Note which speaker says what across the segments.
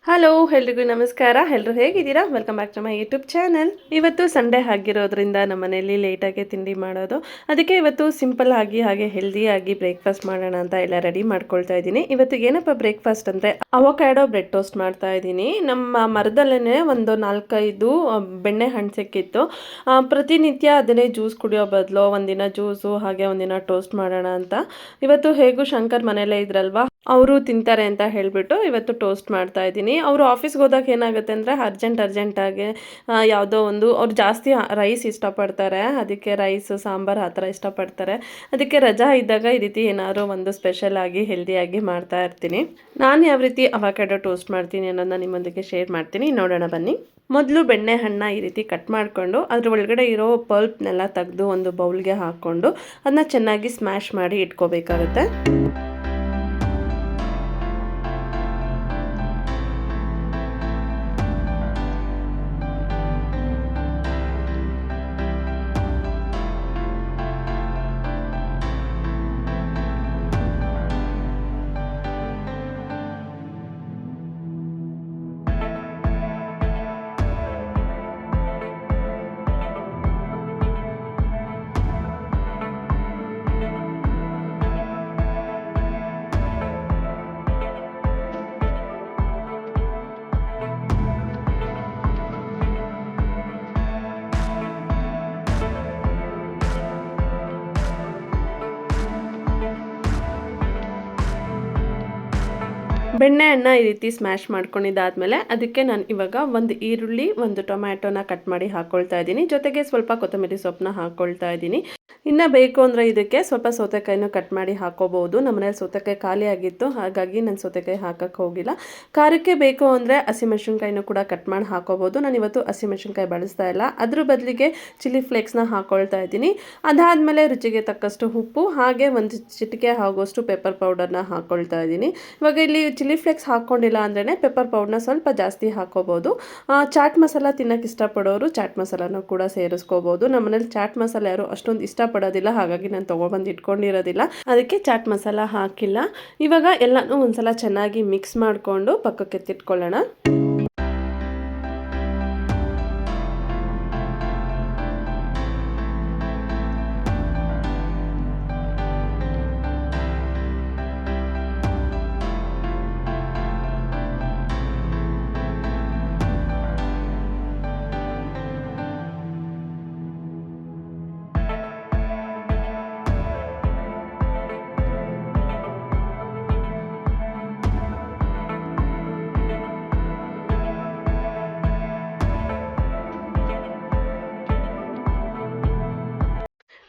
Speaker 1: Hello ಎಲ್ರಿಗೂ ನಮಸ್ಕಾರ. ಎಲ್ಲರೂ ಹೇಗಿದ್ದೀರಾ? Welcome back to my YouTube channel. ಇವತ್ತು ಸಂಡೇ ಆಗಿರೋದ್ರಿಂದ ನಮ್ಮ ಮನೆಯಲ್ಲಿ ಲೇಟಾಗಿ ತಿಂಡಿ ಮಾಡೋದು. ಅದಕ್ಕೆ ಇವತ್ತು ಸಿಂಪಲ್ ಆಗಿ ಹಾಗೆ ಹೆಲ್ದಿಯಾಗಿ ಬ್ರೇಕ್ಫಾಸ್ಟ್ ಮಾಡೋಣ ಅಂತ ಎಲ್ಲ ರೆಡಿ ಮಾಡ್ಕೊಳ್ತಾ ಇದ್ದೀನಿ. ಇವತ್ತು ಏನಪ್ಪ ಬ್ರೇಕ್ಫಾಸ್ಟ್ ಅಂದರೆ ಅವಕಾಡೋ ಬ್ರೆಡ್ ಟೋಸ್ಟ್ ಮಾಡ್ತಾ ಇದ್ದೀನಿ. ನಮ್ಮ ಮರದಲ್ಲೇ ಒಂದು 4-5 ಬೆಣ್ಣೆ ಹಣ್ಣು ಸಿಕ್ಕಿತ್ತು. ಪ್ರತಿನಿತ್ಯ ಅದನ್ನೇ ಜ್ಯೂಸ್ ಕುಡಿಯೋ ಬದಲು ಒಂದಿನ ಜ್ಯೂಸು ಹಾಗೆ ಒಂದಿನ ಟೋಸ್ಟ್ ಮಾಡೋಣ ಅಂತ. ಇವತ್ತು ಹೇಗೂ ಶಂಕರ್ ಮನೆಯಲ್ಲೇ ಇದ್ರಲ್ವಾ, ಅವರು ತಿಂತಾರೆ ಅಂತ ಹೇಳಿಬಿಟ್ಟು ಇವತ್ತು ಟೋಸ್ಟ್ ಮಾಡ್ತಾ ಇದ್ದೀನಿ. ಅವರು ಆಫೀಸ್ಗೆ ಹೋದಾಗ ಏನಾಗುತ್ತೆ ಅಂದರೆ ಅರ್ಜೆಂಟಾಗಿ ಯಾವುದೋ ಒಂದು ಅವ್ರು ಜಾಸ್ತಿ ರೈಸ್ ಇಷ್ಟಪಡ್ತಾರೆ. ಅದಕ್ಕೆ ರೈಸ್ ಸಾಂಬಾರು ಆ ಥರ ಇಷ್ಟಪಡ್ತಾರೆ. ಅದಕ್ಕೆ ರಜಾ ಇದ್ದಾಗ ಈ ರೀತಿ ಏನಾದರೂ ಒಂದು ಸ್ಪೆಷಲ್ ಆಗಿ ಹೆಲ್ದಿಯಾಗಿ ಮಾಡ್ತಾ ಇರ್ತೀನಿ. ನಾನು ಯಾವ ರೀತಿ ಅವಕಾಡೋ ಟೋಸ್ಟ್ ಮಾಡ್ತೀನಿ ಅನ್ನೋದನ್ನ ನಿಮ್ಮೊಂದಿಗೆ ಶೇರ್ ಮಾಡ್ತೀನಿ, ನೋಡೋಣ ಬನ್ನಿ. ಮೊದಲು ಬೆಣ್ಣೆ ಹಣ್ಣನ್ನ ಈ ರೀತಿ ಕಟ್ ಮಾಡಿಕೊಂಡು ಅದ್ರ ಒಳಗಡೆ ಇರೋ ಪಲ್ಪ್ನೆಲ್ಲ ತೆಗೆದು ಒಂದು ಬೌಲ್ಗೆ ಹಾಕ್ಕೊಂಡು ಅದನ್ನ ಚೆನ್ನಾಗಿ ಸ್ಮ್ಯಾಶ್ ಮಾಡಿ ಇಟ್ಕೋಬೇಕಾಗುತ್ತೆ. ಬೆಣ್ಣೆಹಣ್ಣು ಈ ರೀತಿ ಸ್ಮ್ಯಾಶ್ ಮಾಡ್ಕೊಂಡಿದ್ದಾದಮೇಲೆ ಅದಕ್ಕೆ ನಾನು ಇವಾಗ ಒಂದು ಈರುಳ್ಳಿ, ಒಂದು ಟೊಮ್ಯಾಟೋನ ಕಟ್ ಮಾಡಿ ಹಾಕ್ಕೊಳ್ತಾ ಇದ್ದೀನಿ. ಜೊತೆಗೆ ಸ್ವಲ್ಪ ಕೊತ್ತಂಬರಿ ಸೊಪ್ಪನ್ನ ಹಾಕ್ಕೊಳ್ತಾ ಇದ್ದೀನಿ. ಇನ್ನು ಬೇಕು ಅಂದರೆ ಇದಕ್ಕೆ ಸ್ವಲ್ಪ ಸೌತೆಕಾಯಿನೂ ಕಟ್ ಮಾಡಿ ಹಾಕೋಬಹುದು. ನಮ್ಮನೇಲಿ ಸೌತೆಕಾಯಿ ಖಾಲಿ ಆಗಿತ್ತು, ಹಾಗಾಗಿ ನಾನು ಸೌತೆಕಾಯಿ ಹಾಕಕ್ಕೆ ಹೋಗಿಲ್ಲ. ಖಾರಕ್ಕೆ ಬೇಕು ಅಂದರೆ ಹಸಿಮೆಣಸಿನ್ಕಾಯಿನೂ ಕೂಡ ಕಟ್ ಮಾಡಿ ಹಾಕೋಬಹುದು. ನಾನು ಇವತ್ತು ಹಸಿಮೆಣಸಿನ್ಕಾಯಿ ಬಳಸ್ತಾ ಇಲ್ಲ, ಅದ್ರ ಬದಲಿಗೆ ಚಿಲ್ಲಿ ಫ್ಲೇಕ್ಸ್ನ ಹಾಕ್ಕೊಳ್ತಾ ಇದ್ದೀನಿ. ಅದಾದಮೇಲೆ ರುಚಿಗೆ ತಕ್ಕಷ್ಟು ಉಪ್ಪು ಹಾಗೆ ಒಂದು ಚಿಟಿಕೆ ಆಗೋಷ್ಟು ಪೆಪ್ಪರ್ ಪೌಡರ್ನ ಹಾಕ್ಕೊಳ್ತಾ ಇದ್ದೀನಿ. ಇವಾಗ ಇಲ್ಲಿ ಚಿಲ್ಲಿ ಫ್ಲೇಕ್ಸ್ ಹಾಕ್ಕೊಂಡಿಲ್ಲ ಅಂದ್ರೇ ಪೆಪ್ಪರ್ ಪೌಡರ್ನ ಸ್ವಲ್ಪ ಜಾಸ್ತಿ ಹಾಕೋಬಹುದು. ಚಾಟ್ ಮಸಾಲ ತಿನ್ನೋಕೆ ಇಷ್ಟಪಡೋರು ಚಾಟ್ ಮಸಾಲನೂ ಕೂಡ ಸೇರಿಸ್ಕೋಬಹುದು. ನಮ್ಮನೇಲಿ ಚಾಟ್ ಮಸಾಲ ಯಾರು ಅಷ್ಟೊಂದು ಇಷ್ಟಪಡೋದಿಲ್ಲ, ಹಾಗಾಗಿ ನಾನು ತೊಗೊಬಂದು ಇಟ್ಕೊಂಡಿರೋದಿಲ್ಲ, ಅದಕ್ಕೆ ಚಾಟ್ ಮಸಾಲ ಹಾಕಿಲ್ಲ. ಇವಾಗ ಎಲ್ಲನೂ ಒಂದ್ಸಲ ಚೆನ್ನಾಗಿ ಮಿಕ್ಸ್ ಮಾಡಿಕೊಂಡು ಪಕ್ಕಕ್ಕೆ ಎತ್ತಿಟ್ಕೊಳ್ಳೋಣ.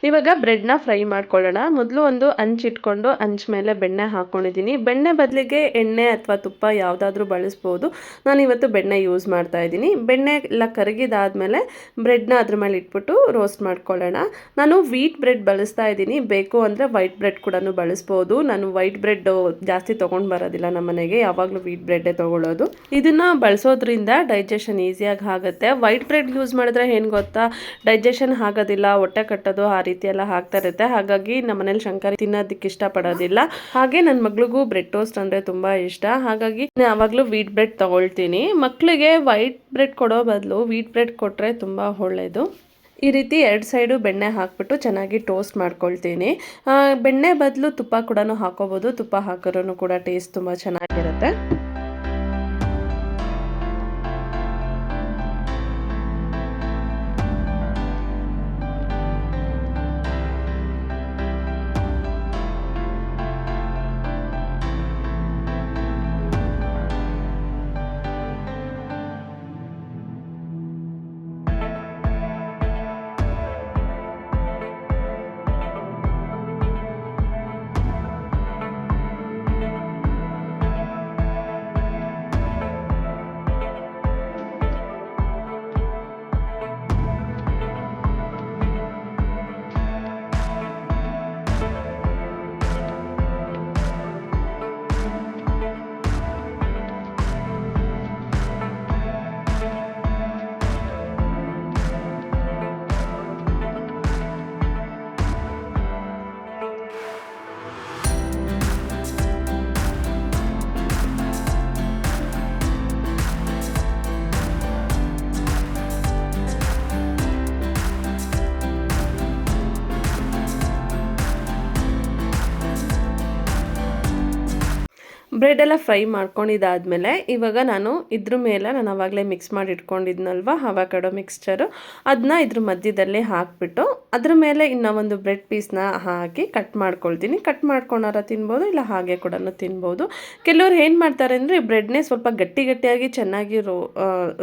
Speaker 1: ಇವಾಗ ಬ್ರೆಡ್ನ ಫ್ರೈ ಮಾಡ್ಕೊಳ್ಳೋಣ. ಮೊದಲು ಒಂದು ಹಂಚಿಟ್ಕೊಂಡು ಹಂಚ್ ಮೇಲೆ ಬೆಣ್ಣೆ ಹಾಕ್ಕೊಂಡಿದ್ದೀನಿ. ಬೆಣ್ಣೆ ಬದಲಿಗೆ ಎಣ್ಣೆ ಅಥವಾ ತುಪ್ಪ ಯಾವುದಾದ್ರೂ ಬಳಸ್ಬೋದು. ನಾನು ಇವತ್ತು ಬೆಣ್ಣೆ ಯೂಸ್ ಮಾಡ್ತಾ ಇದ್ದೀನಿ. ಬೆಣ್ಣೆ ಎಲ್ಲ ಕರಗಿದಾದ್ಮೇಲೆ ಬ್ರೆಡ್ನ ಅದ್ರ ಮೇಲೆ ಇಟ್ಬಿಟ್ಟು ರೋಸ್ಟ್ ಮಾಡ್ಕೊಳ್ಳೋಣ. ನಾನು ವೀಟ್ ಬ್ರೆಡ್ ಬಳಸ್ತಾ ಇದ್ದೀನಿ, ಬೇಕು ಅಂದರೆ ವೈಟ್ ಬ್ರೆಡ್ ಕೂಡ ಬಳಸ್ಬೋದು. ನಾನು ವೈಟ್ ಬ್ರೆಡ್ ಜಾಸ್ತಿ ತೊಗೊಂಡು ಬರೋದಿಲ್ಲ ನಮ್ಮ ಮನೆಗೆ, ಯಾವಾಗಲೂ ವೀಟ್ ಬ್ರೆಡ್ಡೇ ತೊಗೊಳ್ಳೋದು. ಇದನ್ನು ಬಳಸೋದ್ರಿಂದ ಡೈಜೆಷನ್ ಈಸಿಯಾಗಿ ಆಗುತ್ತೆ. ವೈಟ್ ಬ್ರೆಡ್ ಯೂಸ್ ಮಾಡಿದ್ರೆ ಏನು ಗೊತ್ತಾ, ಡೈಜೆಷನ್ ಆಗೋದಿಲ್ಲ, ಹೊಟ್ಟೆ ಕಟ್ಟೋದು ಆ ರೀತಿ ಎಲ್ಲ ಆಗ್ತಾ ಇರುತ್ತೆ. ಹಾಗಾಗಿ ನಮ್ಮ ಮನೇಲಿ ಶಂಕರ್ ತಿನ್ನೋದಕ್ಕೆ ಇಷ್ಟಪಡೋದಿಲ್ಲ. ಹಾಗೆ ನನ್ನ ಮಗಳಿಗೂ ಬ್ರೆಡ್ ಟೋಸ್ಟ್ ಅಂದರೆ ತುಂಬ ಇಷ್ಟ, ಹಾಗಾಗಿ ನಾನು ಯಾವಾಗಲೂ ವೀಟ್ ಬ್ರೆಡ್ ತಗೊಳ್ತೀನಿ. ಮಕ್ಕಳಿಗೆ ವೈಟ್ ಬ್ರೆಡ್ ಕೊಡೋ ಬದಲು ವೀಟ್ ಬ್ರೆಡ್ ಕೊಟ್ಟರೆ ತುಂಬ ಒಳ್ಳೆಯದು. ಈ ರೀತಿ 2 ಸೈಡು ಬೆಣ್ಣೆ ಹಾಕ್ಬಿಟ್ಟು ಚೆನ್ನಾಗಿ ಟೋಸ್ಟ್ ಮಾಡ್ಕೊಳ್ತೀನಿ. ಬೆಣ್ಣೆ ಬದಲು ತುಪ್ಪ ಕೂಡ ಹಾಕೋಬೋದು. ತುಪ್ಪ ಹಾಕಿದ್ರೂ ಕೂಡ ಟೇಸ್ಟ್ ತುಂಬ ಚೆನ್ನಾಗಿರುತ್ತೆ. ಬ್ರೆಡ್ ಎಲ್ಲ ಫ್ರೈ ಮಾಡ್ಕೊಂಡಿದ್ದಾದಮೇಲೆ ಇವಾಗ ನಾನು ಇದ್ರ ಮೇಲೆ ನಾನು ಆವಾಗಲೇ ಮಿಕ್ಸ್ ಮಾಡಿ ಇಟ್ಕೊಂಡಿದ್ನಲ್ವ ಅವಕಾಡೊ ಮಿಕ್ಸ್ಚರು, ಅದನ್ನ ಇದ್ರ ಮಧ್ಯದಲ್ಲಿ ಹಾಕಿಬಿಟ್ಟು ಅದ್ರ ಮೇಲೆ ಇನ್ನೂ ಒಂದು ಬ್ರೆಡ್ ಪೀಸ್ನ ಹಾಕಿ ಕಟ್ ಮಾಡ್ಕೊಳ್ತೀನಿ. ಕಟ್ ಮಾಡ್ಕೊಂಡಾರ ತಿನ್ಬೋದು, ಇಲ್ಲ ಹಾಗೆ ಕೂಡ ತಿನ್ಬೋದು. ಕೆಲವ್ರು ಏನು ಮಾಡ್ತಾರೆ ಅಂದರೆ ಬ್ರೆಡ್ನೇ ಸ್ವಲ್ಪ ಗಟ್ಟಿಯಾಗಿ ಚೆನ್ನಾಗಿ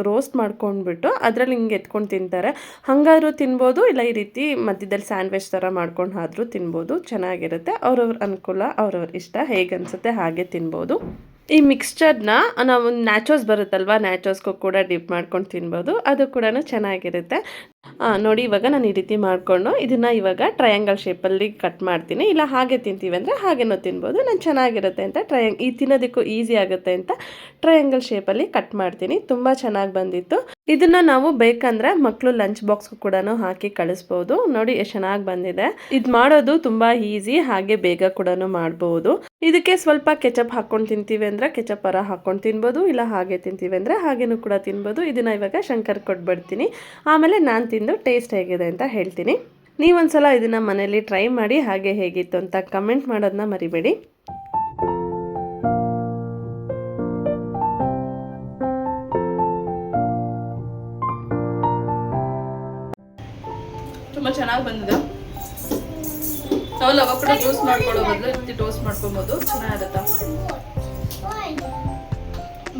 Speaker 1: ರೋಸ್ಟ್ ಮಾಡ್ಕೊಂಡ್ಬಿಟ್ಟು ಅದರಲ್ಲಿ ಹಿಂಗೆ ಎತ್ಕೊಂಡು ತಿಂತಾರೆ. ಹಂಗಾದ್ರೂ ತಿನ್ಬೋದು, ಇಲ್ಲ ಈ ರೀತಿ ಮಧ್ಯದಲ್ಲಿ ಸ್ಯಾಂಡ್ವಿಚ್ ಥರ ಮಾಡ್ಕೊಂಡು ಆದರೂ ತಿನ್ಬೋದು, ಚೆನ್ನಾಗಿರುತ್ತೆ. ಅವ್ರವ್ರ ಅನುಕೂಲ, ಅವ್ರವ್ರ ಇಷ್ಟ, ಹೇಗೆ ಅನಿಸುತ್ತೆ ಹಾಗೆ ತಿನ್ಬೋದು. ಈ ಮಿಕ್ಸ್ಚರ್ನ ನಾವು ನ್ಯಾಚೋಸ್ ಬರುತ್ತಲ್ವ, ನ್ಯಾಚೋಸ್ಗೂ ಕೂಡ ಡಿಪ್ ಮಾಡ್ಕೊಂಡು ತಿನ್ಬೋದು, ಅದು ಕೂಡ ಚೆನ್ನಾಗಿರುತ್ತೆ. ನೋಡಿ ಇವಾಗ ನಾನು ಈ ರೀತಿ ಮಾಡಿಕೊಂಡು ಇದನ್ನು ಇವಾಗ ಟ್ರಯಾಂಗಲ್ ಶೇಪಲ್ಲಿ ಕಟ್ ಮಾಡ್ತೀನಿ. ಇಲ್ಲ ಹಾಗೆ ತಿಂತೀವಿ ಅಂದರೆ ಹಾಗೇನೂ ತಿನ್ಬೋದು. ನಾನು ಚೆನ್ನಾಗಿರುತ್ತೆ ಅಂತ ಈ ತಿನ್ನೋದಕ್ಕೂ ಈಸಿ ಆಗುತ್ತೆ ಅಂತ ಟ್ರಯಾಂಗಲ್ ಶೇಪಲ್ಲಿ ಕಟ್ ಮಾಡ್ತೀನಿ. ತುಂಬ ಚೆನ್ನಾಗಿ ಬಂದಿತ್ತು. ಇದನ್ನು ನಾವು ಬೇಕಂದರೆ ಮಕ್ಕಳು ಲಂಚ್ ಬಾಕ್ಸ್ಗೂ ಕೂಡ ಹಾಕಿ ಕಳಿಸ್ಬೋದು. ನೋಡಿ ಎಷ್ಟು ಚೆನ್ನಾಗಿ ಬಂದಿದೆ. ಇದು ಮಾಡೋದು ತುಂಬ ಈಸಿ, ಹಾಗೆ ಬೇಗ ಕೂಡ ಮಾಡ್ಬೋದು. ಇದಕ್ಕೆ ಸ್ವಲ್ಪ ಕೆಚಪ್ ಹಾಕ್ಕೊಂಡು ತಿಂತೀವಿ ಅಂದರೆ ಕೆಚಪ್ ಹಾಕ್ಕೊಂಡು ತಿನ್ಬೋದು, ಇಲ್ಲ ಹಾಗೆ ತಿಂತೀವಿ ಅಂದರೆ ಹಾಗೇನೂ ಕೂಡ ತಿನ್ಬೋದು. ಇದನ್ನು ಇವಾಗ ಶಂಕರ್ ಕೊಟ್ಬಿಡ್ತೀನಿ. ಆಮೇಲೆ ನಾನು ತಿಂದು ಟೇಸ್ಟ್ ಹೇಗಿದೆ ಅಂತ ಹೇಳ್ತೀನಿ. ನೀವೊಂದ್ಸಲ ಇದನ್ನು ಮನೇಲಿ ಟ್ರೈ ಮಾಡಿ, ಹಾಗೆ ಹೇಗಿತ್ತು ಅಂತ ಕಮೆಂಟ್ ಮಾಡೋದನ್ನ ಮರಿಬೇಡಿ. ತುಂಬ ಚೆನ್ನಾಗಿ ಬಂದಿದೆ. ನಾವು ಅವಕಾಡೊ ಜ್ಯೂಸ್ ಮಾಡ್ಕೊಳ್ಳೋ ಬದಲು ಈ ರೀತಿ ಟೋಸ್ಟ್ ಮಾಡ್ಕೊಬೋದು, ಚೆನ್ನಾಗಿರುತ್ತೆ.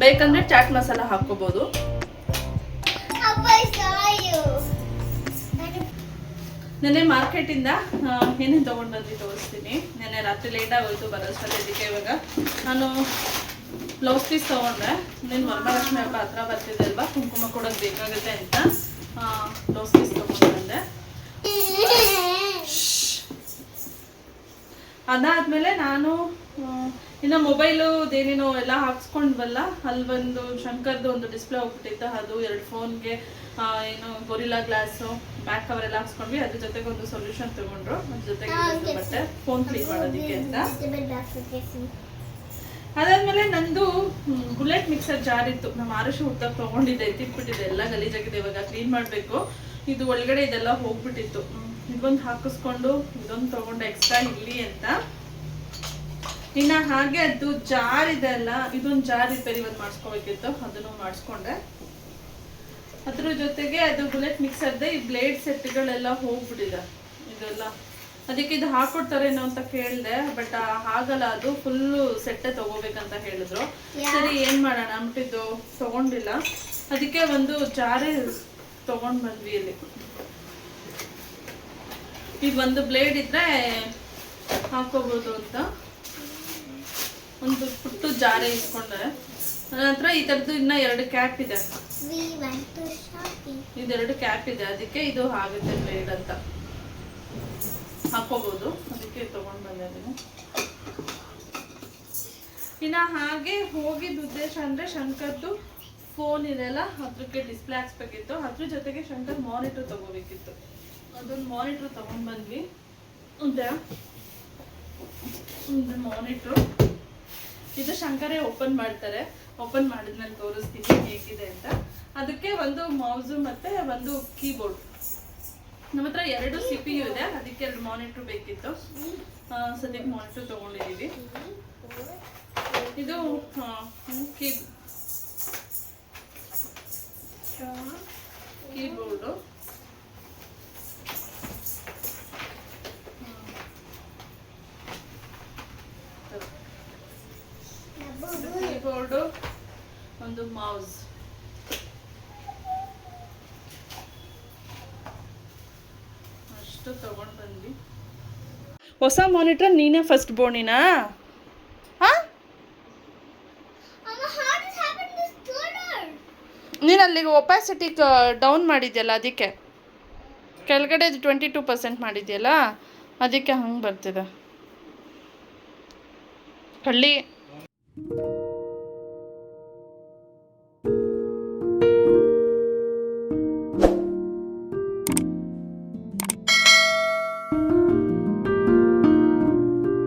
Speaker 1: ಬೇಕಂದ್ರೆ ಚಾಟ್ ಮಸಾಲ ಹಾಕ್ಕೋಬೋದು. ನೆನ್ನೆ ಮಾರ್ಕೆಟಿಂದ ಏನೇನು ತೊಗೊಂಡು ಬಂದು ತೋರಿಸ್ತೀನಿ. ನೆನ್ನೆ ರಾತ್ರಿ ಲೇಟ್ ಆಗೋಯ್ತು ಬರೋಷ್ಟರಲ್ಲಿ. ಇದಕ್ಕೆ ಇವಾಗ ನಾನು ಬ್ಲೌಸ್ ಪೀಸ್ ತೊಗೊಂಡೆ. ನೀನು ವರಮಹಾಲಕ್ಷ್ಮಿ ಹಬ್ಬ ಹತ್ರ ಬರ್ತಿದೆ ಅಲ್ವಾ, ಕುಂಕುಮ ಕೊಡೋದು ಬೇಕಾಗುತ್ತೆ ಅಂತ ಬ್ಲೌಸ್ ಪೀಸ್ ತೊಗೊಂಡು ಬಂದೆ. ಅದಾದ್ಮೇಲೆ ನಾನು ಇನ್ನು ಮೊಬೈಲು ಏನೇನೋ ಎಲ್ಲ ಹಾಕ್ಸ್ಕೊಂಡ್ವಲ್ಲ, ಅಲ್ಲಿ ಒಂದು ಶಂಕರ್ದು ಒಂದು ಡಿಸ್ಪ್ಲೇ ಹೋಗ್ಬಿಟ್ಟಿತ್ತು. ಅದು 2 ಫೋನ್ಗೆ ಏನು ಗೊರಿಲ್ಲಾ ಗ್ಲಾಸು ಬ್ಯಾಕ್ ಕವರ್ ಎಲ್ಲ ಹಾಕ್ಸ್ಕೊಂಡ್ವಿ. ಅದ್ರ ಜೊತೆಗೆ ಒಂದು ಸೊಲ್ಯೂಷನ್ ತಗೊಂಡ್ರು, ಅದ್ರ ಜೊತೆಗೆ ಬಟ್ಟೆ ಫೋನ್ ಕ್ಲೀನ್ ಮಾಡೋದಕ್ಕೆ ಅಂತ. ಅದಾದ್ಮೇಲೆ ನಂದು ಬುಲೆಟ್ ಮಿಕ್ಸರ್ ಜಾರ್ ಇತ್ತು, ನಮ್ಮ ಆರುಷಿ ಹುಟ್ಟಕ್ಕೆ ತೊಗೊಂಡಿದ್ದೆ, ತಿಕ್ಬಿಟ್ಟಿದೆ, ಎಲ್ಲ ಗಲೀಜಾಗಿದೆ. ಇವಾಗ ಕ್ಲೀನ್ ಮಾಡಬೇಕು. ಇದು ಒಳಗಡೆ ಇದೆಲ್ಲ ಹೋಗ್ಬಿಟ್ಟಿತ್ತು. ಇದೊಂದು ಹಾಕಿಸ್ಕೊಂಡು ಇದೊಂದು ತೊಗೊಂಡೆ ಎಕ್ಸ್ಟ್ರಾ ಇರಲಿ ಅಂತ. ಇನ್ನು ಹಾಗೆ ಅದು ಜಾರ್ ಇದೆ ಅಲ್ಲ, ಇದೊಂದು ಜಾರ್ ರಿಪೇರಿ ಒಂದು ಮಾಡಿಸ್ಕೋಬೇಕಿತ್ತು, ಅದನ್ನು ಮಾಡಿಸ್ಕೊಂಡೆ. ಅದ್ರ ಜೊತೆಗೆ ಅದು ಬುಲೆಟ್ ಮಿಕ್ಸರ್ದೆ ಈ ಬ್ಲೇಡ್ ಸೆಟ್ಗಳೆಲ್ಲ ಹೋಗ್ಬಿಟ್ಟಿದೆ ಇದೆಲ್ಲ. ಅದಕ್ಕೆ ಇದು ಹಾಕೊಡ್ತಾರೇನೋ ಅಂತ ಕೇಳಿದೆ, ಬಟ್ ಆಗಲ್ಲ, ಅದು ಫುಲ್ಲು ಸೆಟ್ಟೆ ತಗೋಬೇಕಂತ ಹೇಳಿದ್ರು. ಸರಿ ಏನು ಮಾಡೋಣ ಅಂಬಿಟ್ಟಿದ್ದು ತಗೊಂಡಿಲ್ಲ. ಅದಕ್ಕೆ ಒಂದು ಜಾರೇ ತಗೊಂಡು ಬಂದ್ವಿ. ಇಲ್ಲಿ ಇದು ಒಂದು ಬ್ಲೇಡ್ ಇದ್ರೆ ಹಾಕೋಬೋದು ಅಂತ ಒಂದು ಪುಟ್ಟು ಜಾರೆ ಇಸ್ಕೊಂಡೆ. ನನ್ನ ಹತ್ರ ಈ ಥರದ್ದು ಇನ್ನ 2 ಕ್ಯಾಪ್ ಇದೆ, ಇದೆರಡು ಕ್ಯಾಪ್ ಇದೆ. ಅದಕ್ಕೆ ಇದು ಆಗುತ್ತೆ ಬ್ಲೇಡ್ ಅಂತ ಹಾಕೋಬಹುದು, ಅದಕ್ಕೆ ತಗೊಂಡು ಬಂದೆ ಅದನ್ನು. ಇನ್ನು ಹಾಗೆ ಹೋಗಿದ್ದ ಉದ್ದೇಶ ಅಂದರೆ ಶಂಕರ್ದು ಫೋನ್ ಇದೆಲ್ಲ ಅದ್ರಕ್ಕೆ ಡಿಸ್ಪ್ಲೇ ಹಾಕ್ಸ್ಬೇಕಿತ್ತು. ಅದ್ರ ಜೊತೆಗೆ ಶಂಕರ್ ಮಾನಿಟರ್ ತಗೋಬೇಕಿತ್ತು. ಅದೊಂದು ಮಾನಿಟ್ರ್ ತಗೊಂಡು ಬಂದ್ವಿ. ಮಾನಿಟ್ರು ಇದು ಶಂಕರೇ ಓಪನ್ ಮಾಡ್ತಾರೆ. ಓಪನ್ ಮಾಡಿದ್ಮೇಲೆ ತೋರಿಸ್ತೀನಿ ಹೇಗಿದೆ ಅಂತ. ಅದಕ್ಕೆ ಒಂದು ಮೌಸು ಮತ್ತೆ ಒಂದು ಕೀಬೋರ್ಡ್. ನಮ್ಮ ಹತ್ರ 2 CPU ಇದೆ, ಅದಕ್ಕೆ 2 ಮಾನಿಟ್ರ್ ಬೇಕಿತ್ತು. ಸದ್ಯಕ್ಕೆ ಮಾನಿಟ್ರ್ ತಗೊಂಡಿದ್ದೀವಿ. ಇದು ಕೀಬೋರ್ಡು. ಕೀಬೋರ್ಡು, ಒಂದು ಮೌಸ್. ಅಷ್ಟು ತಗೊಂಡು ಬಂದ್ವಿ. ಹೊಸ ಮಾನಿಟರ್ ನೀನೇ ಫಸ್ಟ್ ಬೋಣಿನಾ? ನೀನು ಅಲ್ಲಿಗೆ ಒಪಾಸಿಟಿ ಡೌನ್ ಮಾಡಿದ್ಯಲ್ಲ, ಅದಕ್ಕೆ ಕೆಳಗಡೆ 22% ಮಾಡಿದ್ಯಲ್ಲ, ಅದಕ್ಕೆ ಹಂಗೆ ಬರ್ತಿದೆ. ಕಳ್ಳಿ